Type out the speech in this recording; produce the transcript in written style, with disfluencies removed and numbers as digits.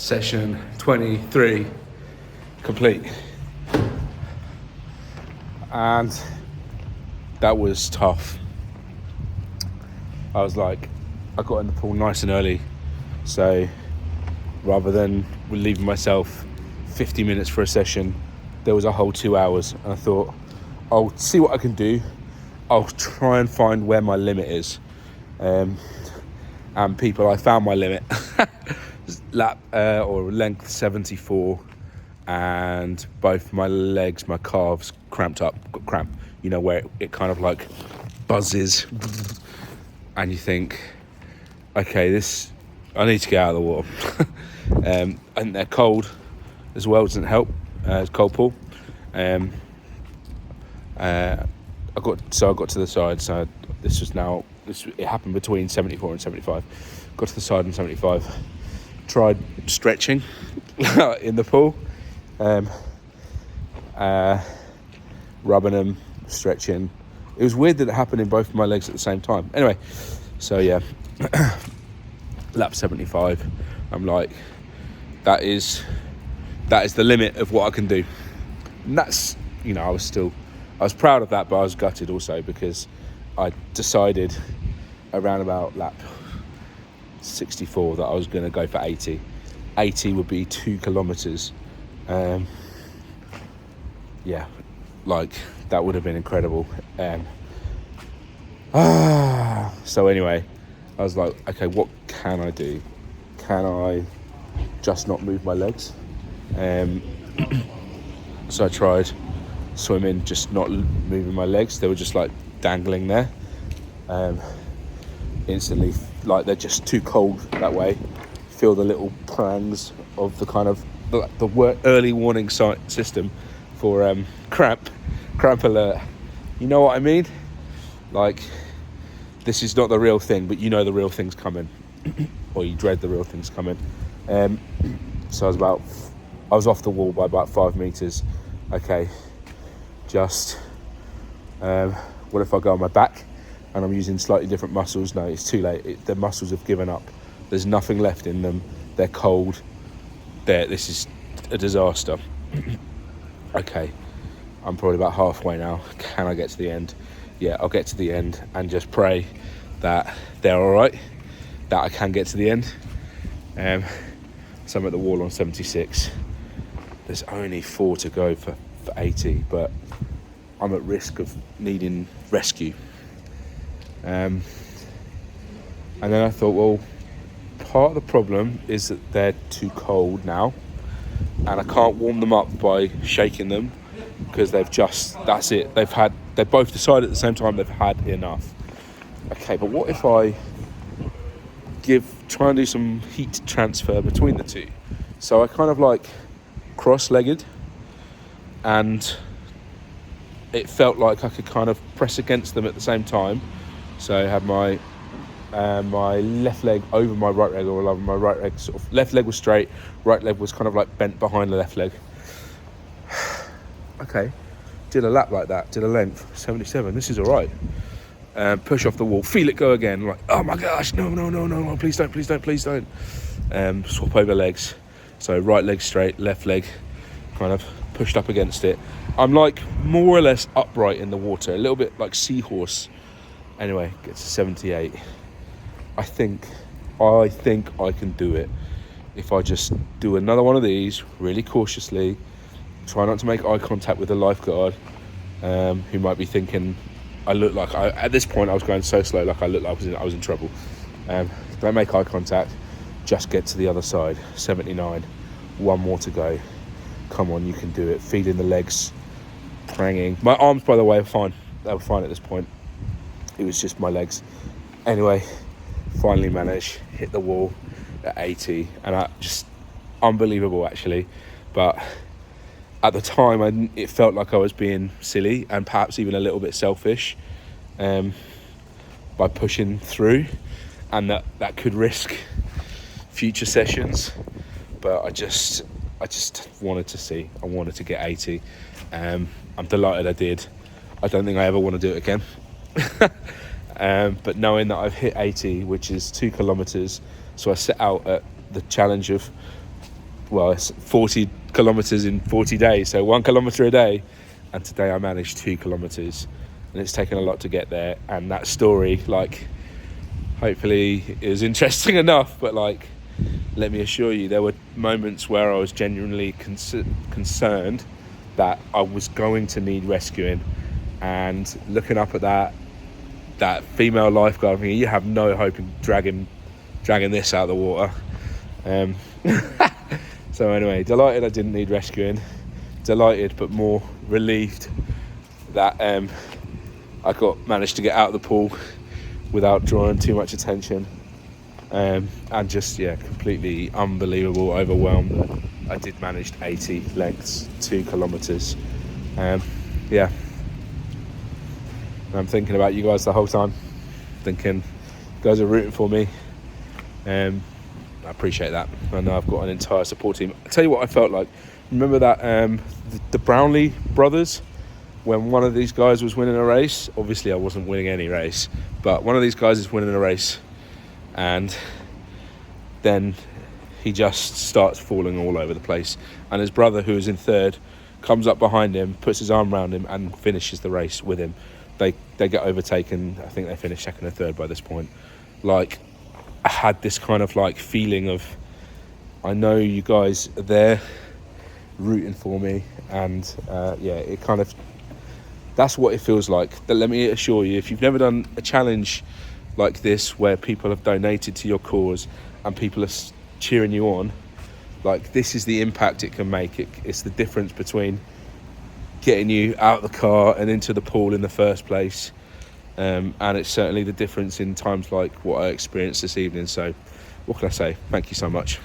Session 23 complete. And that was tough. I was like, I got in the pool nice and early, so rather than leaving myself 50 minutes for a session, there was a whole 2 hours, and I thought, I'll see what I can do. I'll try and find where my limit is. And people, I found my limit. Lap or length 74, and both my legs, my calves cramped up, got cramp, you know, where it kind of like buzzes, and you think, okay, I need to get out of the water. And they're cold as well, doesn't help. It's cold pool. I got to the side, so it happened between 74 and 75. Got to the side in 75. Tried stretching in the pool, rubbing them, stretching. It was weird that it happened in both of my legs at the same time. Anyway, so yeah, lap 75. I'm like, that is the limit of what I can do. And that's, you know, I was proud of that, but I was gutted also because I decided around about lap 64 that I was going to go for 80. 80 would be 2 kilometers. Yeah, like that would have been incredible. So anyway, I was like, okay, what can I do? Can I just not move my legs? So I tried swimming, just not moving my legs. They were just like dangling there. Instantly, like they're just too cold that way. Feel the little prangs of the kind of the early warning system for cramp alert. You know what I mean? Like, this is not the real thing, but you know the real thing's coming, or you dread the real thing's coming. So I was off the wall by about 5 meters. Okay, just what if I go on my back and I'm using slightly different muscles? No, it's too late. The muscles have given up. There's nothing left in them. They're cold. This is a disaster. Okay, I'm probably about halfway now. Can I get to the end? Yeah, I'll get to the end and just pray that they're all right, that I can get to the end. So I'm at the wall on 76. There's only 4 to go for 80, but I'm at risk of needing rescue. And then I thought, well, part of the problem is that they're too cold now, and I can't warm them up by shaking them, because that's it. They both decided at the same time they've had enough. Okay, but what if I try and do some heat transfer between the two? So I kind of like cross-legged, and it felt like I could kind of press against them at the same time. So I had my left leg over my right leg, or my right leg sort of, left leg was straight, right leg was kind of like bent behind the left leg. Okay, did a lap like that, did a length 77. This is all right. Push off the wall, feel it go again. Like, oh my gosh, no, please don't. Swap over legs. So right leg straight, left leg kind of pushed up against it. I'm like more or less upright in the water, a little bit like seahorse. Anyway, get to 78. I think I can do it if I just do another one of these really cautiously. Try not to make eye contact with the lifeguard, who might be thinking I look like at this point I was going so slow, like I looked like I was in trouble. Don't make eye contact. Just get to the other side. 79. 1 more to go. Come on, you can do it. Feeding the legs, pranging. My arms, by the way, are fine. They were fine at this point. It was just my legs. Anyway, finally managed, hit the wall at 80, and unbelievable actually. But at the time, it felt like I was being silly and perhaps even a little bit selfish by pushing through, and that could risk future sessions. But I just wanted to see. I wanted to get 80. I'm delighted I did. I don't think I ever want to do it again. But knowing that I've hit 80, which is 2 kilometers, so I set out at the challenge of well, it's 40 kilometers in 40 days, so 1 kilometer a day, and today I managed 2 kilometers, and it's taken a lot to get there. And that story, like, hopefully is interesting enough, but like, let me assure you, there were moments where I was genuinely concerned that I was going to need rescuing. And looking up at that female lifeguard, thinking, you have no hope in dragging this out of the water. So anyway, delighted I didn't need rescuing. Delighted, but more relieved that I managed to get out of the pool without drawing too much attention. And just, completely unbelievable, overwhelmed that I did manage 80 lengths, 2 kilometers. I'm thinking about you guys the whole time, thinking you guys are rooting for me. I appreciate that. I know I've got an entire support team. I'll tell you what I felt like. Remember that the Brownlee brothers, when one of these guys was winning a race? Obviously I wasn't winning any race, but one of these guys is winning a race, and then he just starts falling all over the place, and his brother, who is in third, comes up behind him, puts his arm around him, and finishes the race with him. They get overtaken. I think they finish second or third by this point. Like, I had this kind of like feeling of, I know you guys are there rooting for me, and it kind of, that's what it feels like. Let me assure you, if you've never done a challenge like this where people have donated to your cause and people are cheering you on, like, this is the impact it can make. It's the difference between getting you out of the car and into the pool in the first place, and it's certainly the difference in times like what I experienced this evening. So what can I say? Thank you so much.